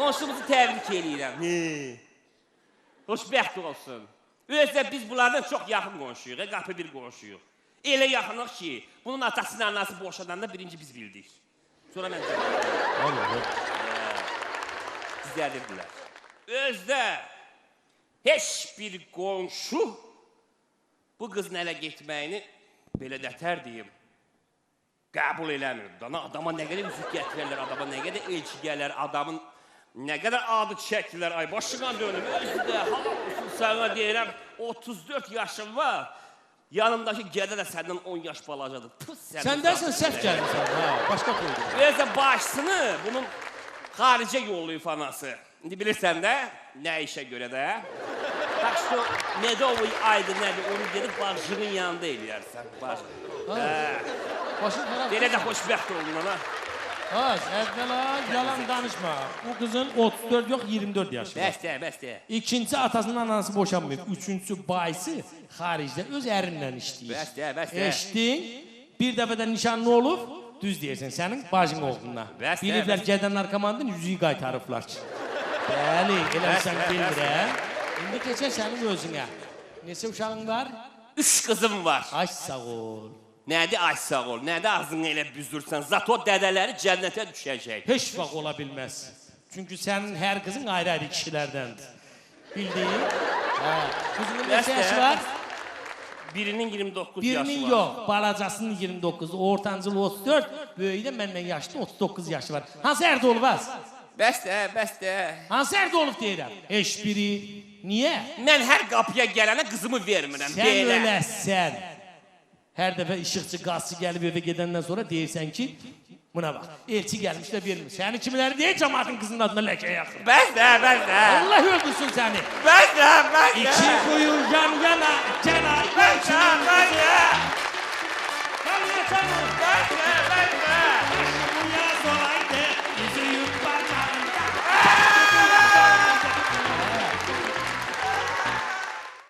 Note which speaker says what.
Speaker 1: Qonşumuzu təbrik eləyirəm. Xoşbəxt olsun. Özdə biz bunlardan çox yaxın qonşuyuq, qapı bir qonşuyuq. Elə yaxınıq ki, bunun atasının anası boşadanda birinci biz bildik. Sonra mən düzəlirdilər. Özdə heç bir qonşu bu qızın ələ getməyini belə nətər deyim, qəbul eləmirdi. Adama nə qədər üzük gətirərlər, adama nə qədər elçi gələr, adamın nə qədər adı çəkirlər. Ay başına dönüm, özdə halal olsun sana deyirəm, 34 yaşım var. Yanımdakı gədə də səndən 10 yaş balacadır.
Speaker 2: Səndəsən səhv gəlmişsən, başqa qoydu.
Speaker 1: Özdə başını bunun xaricə yollayıb anası. İndi bilirsən də, nə işə görə də. Tak что, Medovoy aydı nədir, onu gedib başının yanında eləyərsən. Belə də xoşbəxt oldun ana.
Speaker 2: Əvvəla yalan danışma. Bu qızın 34 yox, 24 yaşı var.
Speaker 1: Bəstə.
Speaker 2: İkinci atasının anası boşanmayıb. Üçüncüsü bayısı xaricdə öz ərinlə işləyir.
Speaker 1: Bəstə.
Speaker 2: Eşdin, bir dəfədən nişanlı olub, düz deyirsən, sənin bacın oğluna. Bilirlər gədən narkomandan yüzüyü qaytarıblar ki. Bəli, eləsən bilmirəm. İndi keçər sənin özünə. Neçə uşağın var?
Speaker 1: 3 qızım var.
Speaker 2: Ay sağ ol.
Speaker 1: Nədir ay sağ ol, nədir ağzını elə büzürsən, zato dədələri cənnətə düşəcək.
Speaker 2: Heç vaxt ola bilməz. Çünki sənin hər qızın ayrı-ayrı kişilərdəndir. Bildiyin? Qızının neçə yaşı var?
Speaker 1: Birinin 29 yaşı var.
Speaker 2: Birinin yox, balacasının 29, ortancılı 34, böyüyü də məndən yaşlı 39 yaşı var. Hansı ərdə olub az?
Speaker 1: Bəstə.
Speaker 2: Hansı ərdə olub deyirəm? Heç biri. Niyə?
Speaker 1: Mən hər qapıya gələnə qızımı vermirəm.
Speaker 2: Sən öləsən. Hər dəfə işıqçı, qazçı gəlib evə gedəndən sonra deyirsən ki, buna bax, elçi gəlmiş də vermir. Səni kimiləri deyək, cəmatın qızının adına ləkə yaxır.
Speaker 1: Bəstə.
Speaker 2: Allah öldürsün səni.
Speaker 1: Bəstə.
Speaker 2: İki quyu yan yana, cana,
Speaker 1: Bəstə.
Speaker 2: Bəstə.